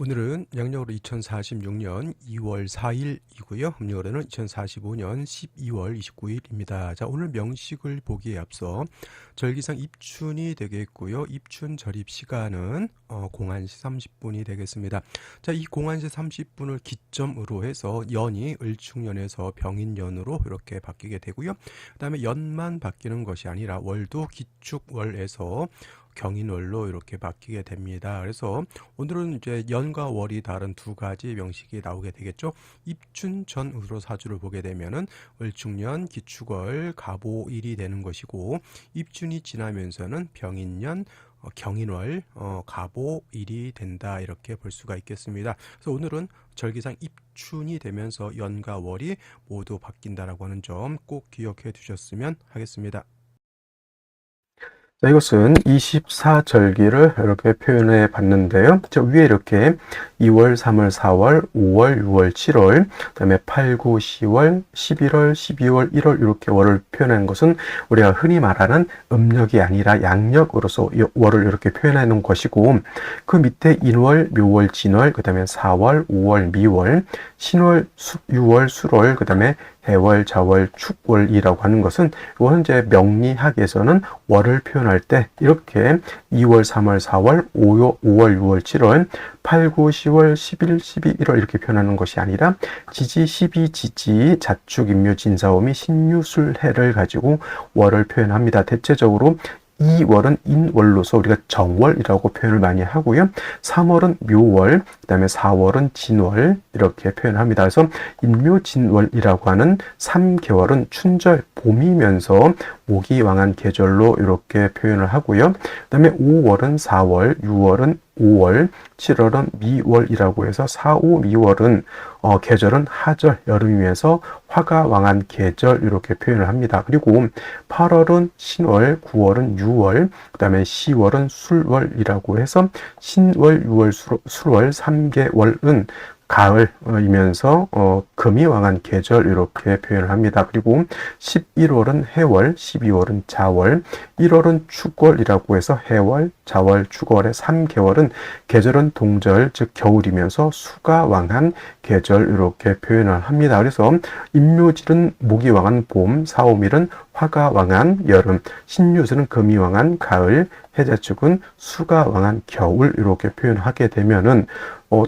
오늘은 양력으로 2046년 2월 4일이고요. 음력으로는 2045년 12월 29일입니다. 자, 오늘 명식을 보기에 앞서 절기상 입춘이 되겠고요. 입춘 절입 시간은 01시 30분이 되겠습니다. 자, 이 01시 30분을 기점으로 해서 연이 을축년에서 병인년으로 이렇게 바뀌게 되고요. 그 다음에 연만 바뀌는 것이 아니라 월도 기축월에서 경인월로 이렇게 바뀌게 됩니다. 그래서 오늘은 이제 연과 월이 다른 두 가지 명식이 나오게 되겠죠. 입춘 전으로 사주를 보게 되면은 을축년, 기축월, 갑오일이 되는 것이고, 입춘이 지나면서는 병인년, 경인월, 갑오일이 된다, 이렇게 볼 수가 있겠습니다. 그래서 오늘은 절기상 입춘이 되면서 연과 월이 모두 바뀐다라고 하는 점 꼭 기억해 두셨으면 하겠습니다. 자, 이것은 24절기를 이렇게 표현해 봤는데요. 저 위에 이렇게 2월, 3월, 4월, 5월, 6월, 7월, 그 다음에 8, 9, 10월, 11월, 12월, 1월 이렇게 월을 표현한 것은 우리가 흔히 말하는 음력이 아니라 양력으로서 월을 이렇게 표현해 놓은 것이고, 그 밑에 인월, 묘월, 진월, 그 다음에 4월, 5월, 미월, 신월, 6월, 술월, 그 다음에 해월, 자월, 축월이라고 하는 것은 이거는 이제 명리학에서는 월을 표현할 때 이렇게 2월, 3월, 4월, 5월, 6월, 7월, 8, 9, 10월, 11, 12, 1월 이렇게 표현하는 것이 아니라 지지, 시비, 지지, 자축, 임묘, 진사오미, 신유술해를 가지고 월을 표현합니다. 대체적으로 이 월은 인월로서 우리가 정월이라고 표현을 많이 하고요. 3월은 묘월, 그 다음에 4월은 진월 이렇게 표현합니다. 그래서 인묘진월이라고 하는 3개월은 춘절, 봄이면서 모기 왕한 계절로 이렇게 표현을 하고요. 그 다음에 5월은 4월, 6월은 5월, 7월은 미월이라고 해서 4, 5, 미월은 계절은 하절, 여름이면서 화가 왕한 계절 이렇게 표현을 합니다. 그리고 8월은 신월, 9월은 유월, 그 다음에 10월은 술월이라고 해서 신월, 유월, 술월 3개월은 가을이면서 금이 왕한 계절 이렇게 표현을 합니다. 그리고 11월은 해월, 12월은 자월, 1월은 축월이라고 해서 해월, 자월, 축월의 3개월은 계절은 동절, 즉 겨울이면서 수가 왕한 계절 이렇게 표현을 합니다. 그래서 임묘질은 목이 왕한 봄, 사오밀은 화가 왕한 여름, 신유술은 금이 왕한 가을, 해자축은 수가 왕한 겨울 이렇게 표현하게 되면은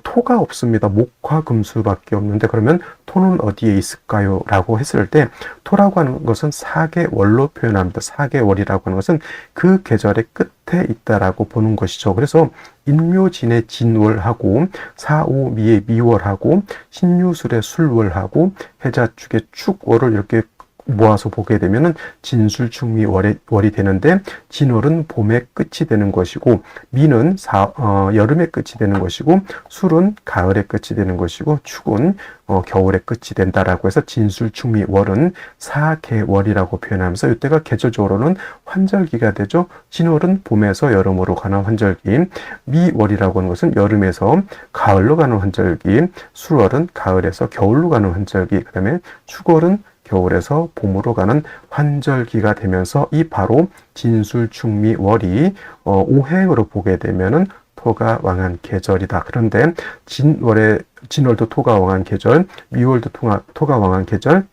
토가 없습니다. 목화 금수밖에 없는데 그러면 토는 어디에 있을까요? 라고 했을 때 토라고 하는 것은 4개월로 표현합니다. 4개월이라고 하는 것은 그 계절의 끝에 있다라고 보는 것이죠. 그래서 인묘진의 진월하고 4, 5, 미의 미월하고 신유술의 술월하고 해자축의 축월을 이렇게 모아서 보게 되면은 진술충미 월이 되는데, 진월은 봄의 끝이 되는 것이고, 미는 여름의 끝이 되는 것이고, 술은 가을의 끝이 되는 것이고, 축은 겨울의 끝이 된다라고 해서 진술충미 월은 4개월이라고 표현하면서 이때가 계절적으로는 환절기가 되죠. 진월은 봄에서 여름으로 가는 환절기, 미월이라고 하는 것은 여름에서 가을로 가는 환절기, 술월은 가을에서 겨울로 가는 환절기, 그 다음에 축월은 겨울에서 봄으로 가는 환절기가 되면서 이 바로 진술충미월이 오행으로 보게 되면은 토가 왕한 계절이다. 그런데 진월도 토가 왕한 계절, 미월도 토가 왕한 계절,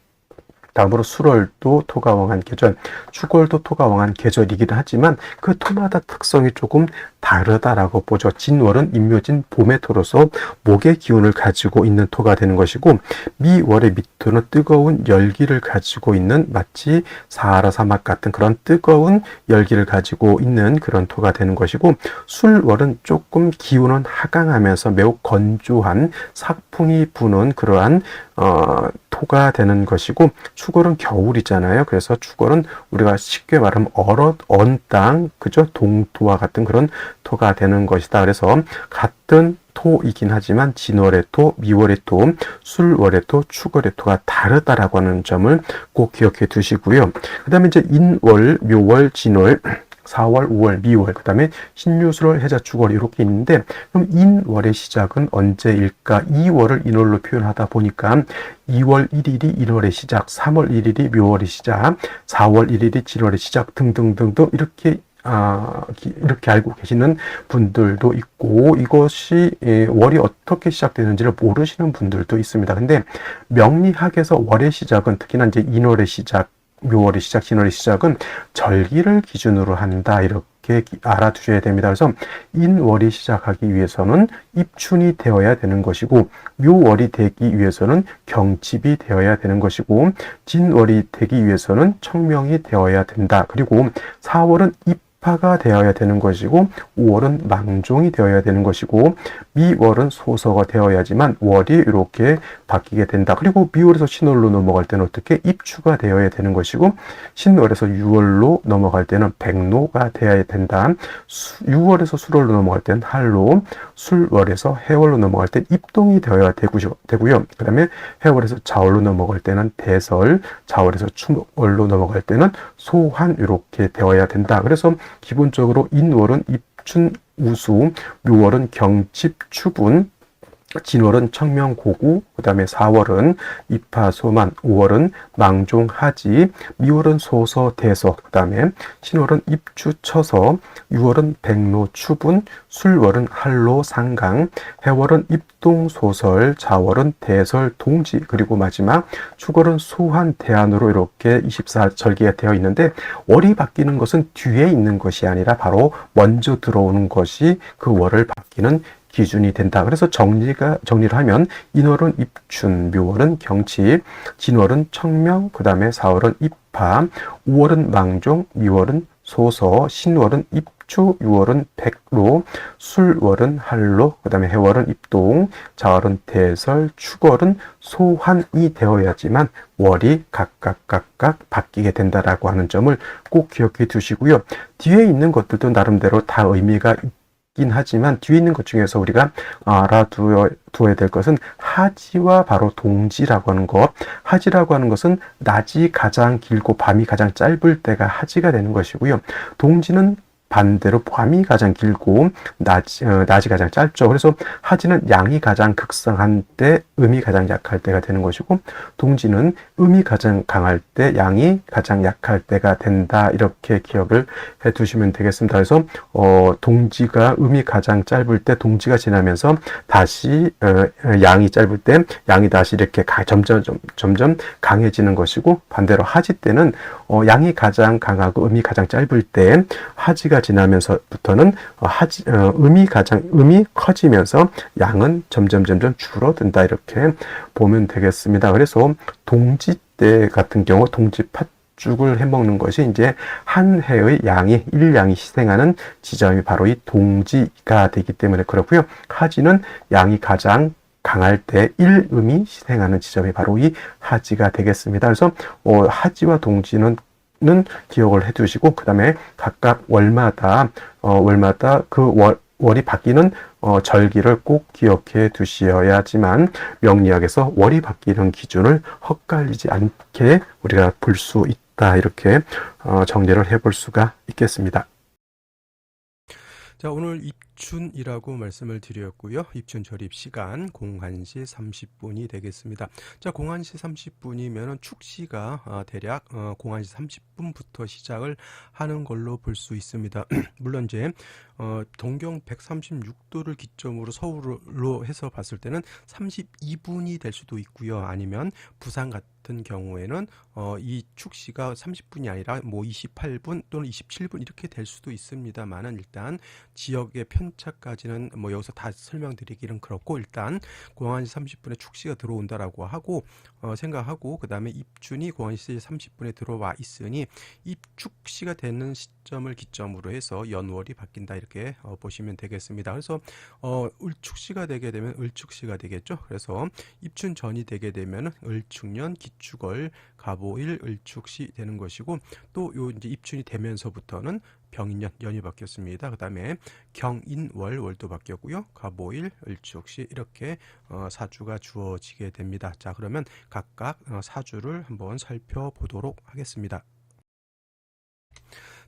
다음으로 술월도 토가 왕한 계절, 축월도 토가 왕한 계절이기도 하지만 그 토마다 특성이 조금 다르다라고 보죠. 진월은 임묘진 봄의 토로서 목의 기운을 가지고 있는 토가 되는 것이고, 미월의 미토는 뜨거운 열기를 가지고 있는, 마치 사하라 사막 같은 그런 뜨거운 열기를 가지고 있는 그런 토가 되는 것이고, 술월은 조금 기운은 하강하면서 매우 건조한 사풍이 부는 그러한 토가 되는 것이고, 축월은 겨울이잖아요. 그래서 축월은 우리가 쉽게 말하면 언 땅, 그죠? 동토와 같은 그런 토가 되는 것이다. 그래서 같은 토이긴 하지만 진월의 토, 미월의 토, 술월의 토, 축월의 토가 다르다라고 하는 점을 꼭 기억해 두시고요. 그 다음에 이제 인월, 묘월, 진월, 4월, 5월, 미월, 그 다음에 신유술월, 해자축월 이렇게 있는데, 그럼 인월의 시작은 언제일까? 2월을 인월로 표현하다 보니까 2월 1일이 인월의 시작, 3월 1일이 묘월의 시작, 4월 1일이 진월의 시작 등등등등 이렇게 이렇게 알고 계시는 분들도 있고, 이것이 월이 어떻게 시작되는지를 모르시는 분들도 있습니다. 근데 명리학에서 월의 시작은, 특히나 이제 인월의 시작, 묘월의 시작, 진월의 시작은 절기를 기준으로 한다, 이렇게 알아두셔야 됩니다. 그래서 인월이 시작하기 위해서는 입춘이 되어야 되는 것이고, 묘월이 되기 위해서는 경칩이 되어야 되는 것이고, 진월이 되기 위해서는 청명이 되어야 된다. 그리고 4월은 입하가 되어야 되는 것이고, 5월은 망종이 되어야 되는 것이고, 미월은 소서가 되어야지만 월이 이렇게 바뀌게 된다. 그리고 미월에서 신월로 넘어갈 때는 어떻게 입추가 되어야 되는 것이고, 신월에서 유월로 넘어갈 때는 백로가 되어야 된다. 6월에서 술월로 넘어갈 때는 할로, 술월에서 해월로 넘어갈 때 입동이 되어야 되고요. 그 다음에 해월에서 자월로 넘어갈 때는 대설, 자월에서 추월로 넘어갈 때는 소환, 이렇게 되어야 된다. 그래서 기본적으로 인월은 입춘, 우수, 묘월은 경칩, 추분, 진월은 청명, 고구, 그 다음에 4월은 입하, 소만, 5월은 망종, 하지, 미월은 소서, 대서, 그 다음에 신월은 입추, 처서, 6월은 백로, 추분, 술월은 할로, 상강, 해월은 입동, 소설, 자월은 대설, 동지, 그리고 마지막 축월은 소환, 대안으로 이렇게 24절기가 되어 있는데, 월이 바뀌는 것은 뒤에 있는 것이 아니라 바로 먼저 들어오는 것이 그 월을 바뀌는 기준이 된다. 그래서 정리를 하면 인월은 입춘, 묘월은 경칩, 진월은 청명, 그 다음에 4월은 입하, 5월은 망종, 미월은 소서, 신월은 입추, 6월은 백로, 술월은 할로, 그 다음에 해월은 입동, 자월은 대설, 축월은 소환이 되어야지만 월이 각각 바뀌게 된다라고 하는 점을 꼭 기억해 두시고요. 뒤에 있는 것들도 나름대로 다 의미가 긴 하지만 뒤에 있는 것 중에서 우리가 알아두어야 될 것은 하지와 바로 동지라고 하는 것. 하지라고 하는 것은 낮이 가장 길고 밤이 가장 짧을 때가 하지가 되는 것이고요. 동지는 반대로 밤이 가장 길고 낮이 가장 짧죠. 그래서 하지는 양이 가장 극성한 때, 음이 가장 약할 때가 되는 것이고, 동지는 음이 가장 강할 때, 양이 가장 약할 때가 된다. 이렇게 기억을 해 두시면 되겠습니다. 그래서 동지가 음이 가장 짧을 때 동지가 지나면서 다시 양이 짧을 때 양이 다시 이렇게 점점 강해지는 것이고, 반대로 하지 때는 양이 가장 강하고 음이 가장 짧을 때 하지가 지나면서부터는 음이 커지면서 양은 점점 줄어든다, 이렇게 보면 되겠습니다. 그래서 동지 때 같은 경우 동지 팥죽을 해먹는 것이 이제 한 해의 일양이 희생하는 지점이 바로 이 동지가 되기 때문에 그렇고요. 하지는 양이 가장 강할 때 일음이 희생하는 지점이 바로 이 하지가 되겠습니다. 그래서 하지와 동지는 기억을 해 두시고, 그 다음에 각각 월마다 그 월이 바뀌는 절기를 꼭 기억해 두셔야지만 명리학에서 월이 바뀌는 기준을 헛갈리지 않게 우리가 볼 수 있다. 이렇게 정리를 해볼 수가 있겠습니다. 자, 오늘 입춘이라고 말씀을 드렸고요. 입춘 절입 시간 01시 30분이 되겠습니다. 자, 01시 30분이면 축시가 대략 01시 30분부터 시작을 하는 걸로 볼 수 있습니다. 물론 이제 동경 136도를 기점으로 서울로 해서 봤을 때는 32분이 될 수도 있고요. 아니면 부산 같은 경우에는 이 축시가 30분이 아니라 뭐 28분 또는 27분 이렇게 될 수도 있습니다만은, 일단 지역의 편차까지는 뭐 여기서 다 설명드리기는 그렇고, 일단 01시 30분에 축시가 들어온다라고 하고 생각하고, 그 다음에 입춘이 01시 30분에 들어와 있으니 입축시가 되는 시점을 기점으로 해서 연월이 바뀐다, 이렇게 보시면 되겠습니다. 그래서 을축시가 되게 되면 을축시가 되겠죠. 그래서 입춘 전이 되게 되면 을축년, 기축월, 갑오일, 을축시 되는 것이고, 또 요 이제 입춘이 되면서부터는 병인년, 연이 바뀌었습니다. 그 다음에 경인월, 월도 바뀌었고요. 갑오일, 을축시 이렇게 사주가 주어지게 됩니다. 자, 그러면 각각 사주를 한번 살펴보도록 하겠습니다.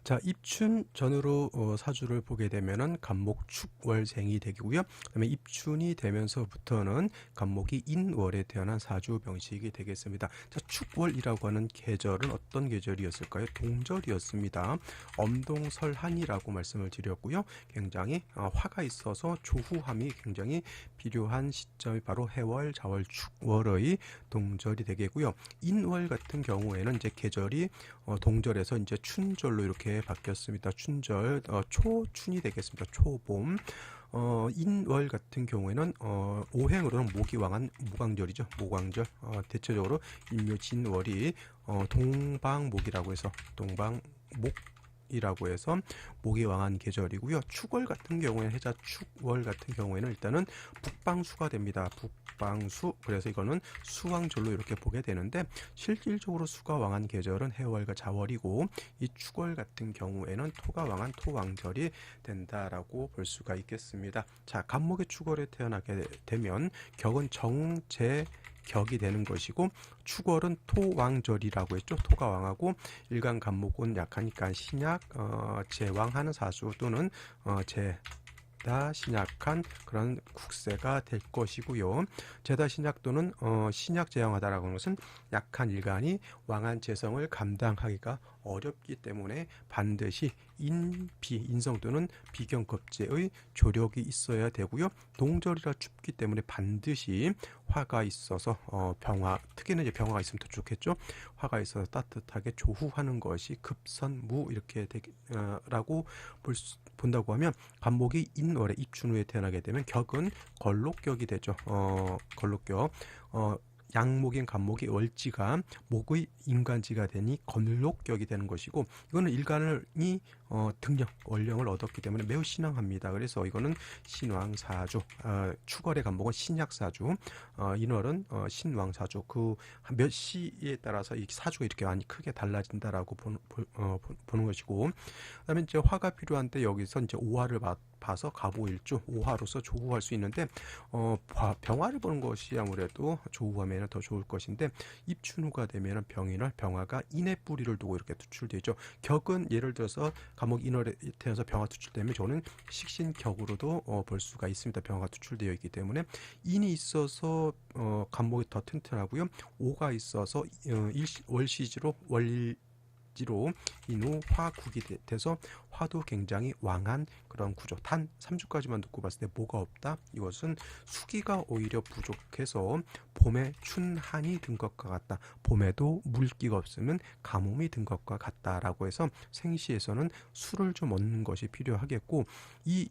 자, 입춘 전으로 사주를 보게 되면은 간목 축월생이 되고요. 그다음에 입춘이 되면서부터는 간목이 인월에 태어난 사주 병식이 되겠습니다. 자, 축월이라고 하는 계절은 어떤 계절이었을까요? 동절이었습니다. 엄동설한이라고 말씀을 드렸고요. 굉장히 화가 있어서 조후함이 굉장히 필요한 시점이 바로 해월, 자월, 축월의 동절이 되겠고요. 인월 같은 경우에는 이제 계절이 동절에서 이제 춘절로 이렇게 바뀌었습니다. 춘절, 초춘이 되겠습니다. 초봄. 인월 같은 경우에는 오행으로는 목이 왕한 무광절이죠. 모광절. 대체적으로 인묘진월이 동방목이라고 해서 동방목이라고 해서 목이 왕한 계절이고요. 축월 같은 경우에는 해자 축월 같은 경우에는 일단은 북방수가 됩니다. 북방수. 그래서 이거는 수왕절로 이렇게 보게 되는데 실질적으로 수가 왕한 계절은 해월과 자월이고 이 축월 같은 경우에는 토가 왕한 토왕절이 된다라고 볼 수가 있겠습니다. 자, 간목의 축월에 태어나게 되면 격은 정제 격이 되는 것이고 축월은 토왕절이라고 했죠. 토가 왕하고 일간 간목은 약하니까 신약 제왕하는 사수 또는 제다 신약한 그런 국세가 될 것이고요. 제다 신약 또는 신약 제왕하다라고 하는 것은 약한 일간이 왕한 재성을 감당하기가 어렵기 때문에 반드시 인성 또는 비경급제의 조력이 있어야 되고요. 동절이라 춥기 때문에 반드시 화가 있어서 병화, 특히는 이제 병화가 있으면 더 좋겠죠. 화가 있어서 따뜻하게 조후하는 것이 급선무 이렇게 라고 본다고 하면 간목이 인월에 입춘후에 태어나게 되면 격은 걸록격이 되죠. 걸록격. 양목인 간목이 월지가 목의 인간지가 되니 건록격이 되는 것이고 이거는 일간이 등령, 원령을 얻었기 때문에 매우 신앙합니다. 그래서 이거는 신왕사주, 축월의 간목은 신약사주, 인월은 신왕사주. 그 몇 시에 따라서 이 사주가 이렇게 많이 크게 달라진다라고 보는 것이고, 그다음에 이제 화가 필요한 때 여기서 이제 오화를 봐서 가보일주, 오화로서 조후할 수 있는데 병화를 보는 것이 아무래도 조후하면 더 좋을 것인데 입춘후가 되면 병인월, 병화가 인의 뿌리를 두고 이렇게 투출되죠. 격은 예를 들어서 간목 인월에 태어나서 병화 투출되면 저는 식신격으로도 볼 수가 있습니다. 병화가 투출되어 있기 때문에 인이 있어서 간목이 더 튼튼하고요. 오가 있어서 월시지로 지로 인후 화국이 돼서 화도 굉장히 왕한 그런 구조. 단 3주까지만 놓고 봤을 때 뭐가 없다? 이것은 수기가 오히려 부족해서 봄에 춘한이 든 것과 같다. 봄에도 물기가 없으면 가뭄이 든 것과 같다라고 해서 생시에서는 술을 좀 얻는 것이 필요하겠고 이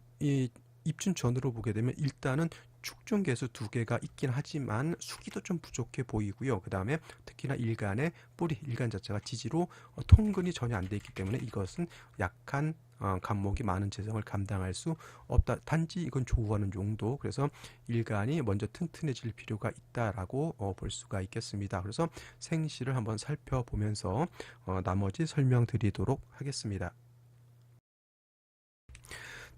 입춘 전으로 보게 되면 일단은 축중개수 2개가 있긴 하지만 수기도 좀 부족해 보이고요. 그 다음에 특히나 일간의 뿌리, 일간 자체가 지지로 통근이 전혀 안 돼 있기 때문에 이것은 약한 간목이 많은 재성을 감당할 수 없다. 단지 이건 조후하는 용도. 그래서 일간이 먼저 튼튼해질 필요가 있다라고 볼 수가 있겠습니다. 그래서 생시를 한번 살펴보면서 나머지 설명드리도록 하겠습니다.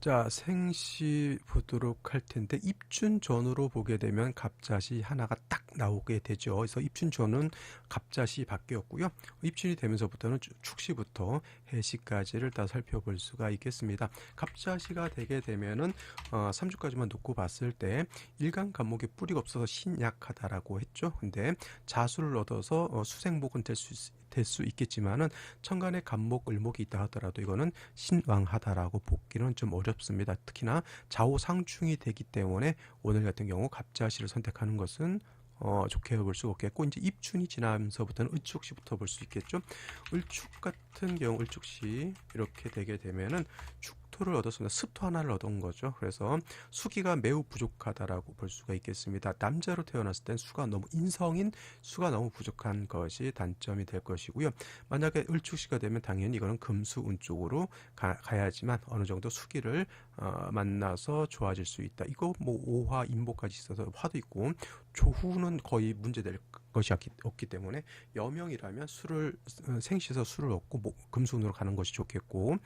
자, 생시 보도록 할 텐데 입춘 전으로 보게 되면 갑자시 하나가 딱 나오게 되죠. 그래서 입춘 전은 갑자시 바뀌었고요. 입춘이 되면서부터는 축시부터 해시까지를 다 살펴볼 수가 있겠습니다. 갑자시가 되게 되면은 3주까지만 놓고 봤을 때 일간 간목에 뿌리가 없어서 신약하다라고 했죠. 근데 자수를 얻어서 수생복은 될 수 있겠지만은 천간에 간목, 을목이 있다 하더라도 이거는 신왕하다라고 보기는 좀 어렵습니다. 특히나 좌우상충이 되기 때문에 오늘 같은 경우 갑자시를 선택하는 것은 좋게 볼 수 없겠고 이제 입춘이 지나면서부터는 을축시부터 볼 수 있겠죠. 을축 같은 경우 을축시 이렇게 되게 되면은 축토를 얻었습니다. 습토 하나를 얻은 거죠. 그래서 수기가 매우 부족하다라고 볼 수가 있겠습니다. 남자로 태어났을 땐 수가 너무 인성인 수가 너무 부족한 것이 단점이 될 것이고요. 만약에 을축시가 되면 당연히 이거는 금수운 쪽으로 가야지만 어느 정도 수기를 만나서 좋아질 수 있다. 이거 뭐 오화 인보까지 있어서 화도 있고 조후는 거의 문제될 것이 없기 때문에 여명이라면 술을 생시에서 술을 얻고 금수운으로 가는 것이 좋겠고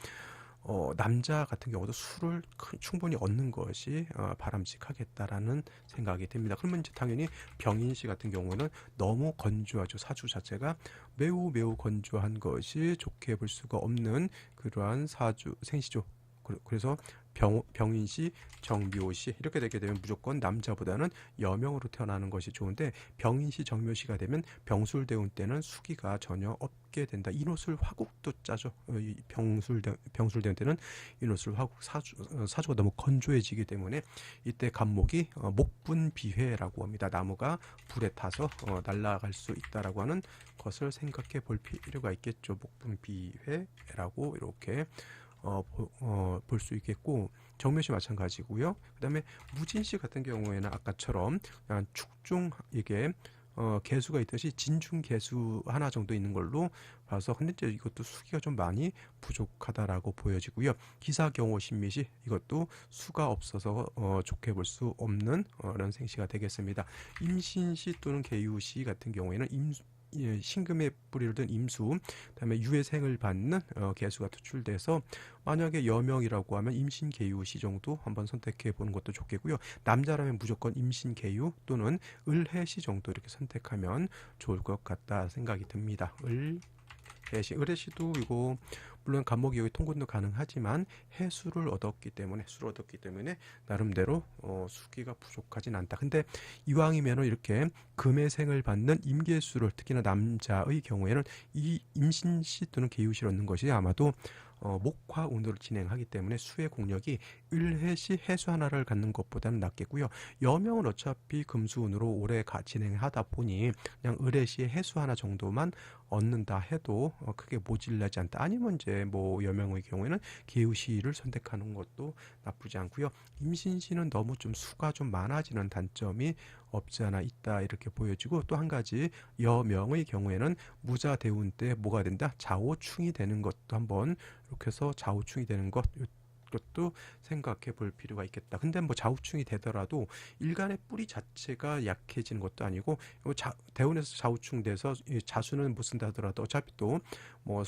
남자 같은 경우도 술을 충분히 얻는 것이 바람직하겠다라는 생각이 듭니다. 그러면 이제 당연히 병인시 같은 경우는 너무 건조하죠. 사주 자체가 매우 매우 건조한 것이 좋게 볼 수가 없는 그러한 사주 생시죠. 그래서 병인시, 정묘시 이렇게 되게 되면 무조건 남자보다는 여명으로 태어나는 것이 좋은데, 병인시, 정묘시가 되면 병술대운 때는 수기가 전혀 없게 된다. 인호술 화국도 짜죠. 병술대운 때는 인호술 화국 사주가 너무 건조해지기 때문에 이때 간목이 목분비회라고 합니다. 나무가 불에 타서 날아갈 수 있다라고 하는 것을 생각해 볼 필요가 있겠죠. 목분비회라고 이렇게 볼 수 있겠고, 정묘시 마찬가지고요. 그 다음에 무진시 같은 경우에는 아까처럼 축중 이게 개수가 있듯이 진중 개수 하나 정도 있는 걸로 봐서, 근데 이제 이것도 수기가 좀 많이 부족하다라고 보여지고요. 기사경호 신미시 이것도 수가 없어서 좋게 볼 수 없는 그런 생시가 되겠습니다. 임신시 또는 계유시 같은 경우에는 신금의 뿌리를 든 임수, 그다음에 유해생을 받는 개수가 투출돼서 만약에 여명이라고 하면 임신계유시 정도 한번 선택해 보는 것도 좋겠고요. 남자라면 무조건 임신계유 또는 을해시 정도 이렇게 선택하면 좋을 것 같다 생각이 듭니다. 을해시도 이거 물론 간목이 여기 통근도 가능하지만 해수를 얻었기 때문에 나름대로 수기가 부족하진 않다. 근데 이왕이면 이렇게 금의 생을 받는 임계수를, 특히나 남자의 경우에는 이 임신시 또는 계유시를 얻는 것이 아마도 목화운으로 진행하기 때문에 수의 공력이 을해시 해수 하나를 갖는 것보다는 낫겠고요. 여명은 어차피 금수운으로 오래 진행하다 보니 그냥 을해시 해수 하나 정도만 얻는다 해도 크게 모질라지 않다. 아니면 이제 뭐 여명의 경우에는 계유시를 선택하는 것도 나쁘지 않고요. 임신시는 너무 좀 수가 좀 많아지는 단점이 없지 않아 있다 이렇게 보여지고, 또 한 가지 여명의 경우에는 무자대운 때 뭐가 된다? 좌우충이 되는 것도 한번 이렇게 해서 좌우충이 되는 것도 생각해 볼 필요가 있겠다. 근데 뭐 좌우충이 되더라도 일간의 뿌리 자체가 약해지는 것도 아니고, 대운에서 좌우충 돼서 자수는 못 쓴다 하더라도 어차피 또 뭐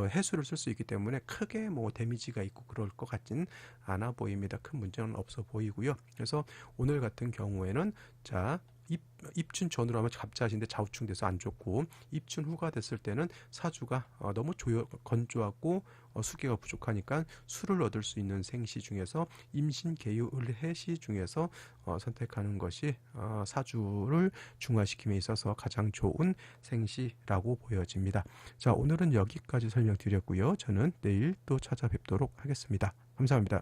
해수를 쓸 수 있기 때문에 크게 뭐 데미지가 있고 그럴 것 같진 않아 보입니다. 큰 문제는 없어 보이고요. 그래서 오늘 같은 경우에는 입춘 전으로 하면 갑자신데 좌우충돼서 안 좋고, 입춘 후가 됐을 때는 사주가 너무 건조하고 수기가 부족하니까 수를 얻을 수 있는 생시 중에서 임신, 계유, 을해시 중에서 선택하는 것이 사주를 중화시킴에 있어서 가장 좋은 생시라고 보여집니다. 자, 오늘은 여기까지 설명드렸고요. 저는 내일 또 찾아뵙도록 하겠습니다. 감사합니다.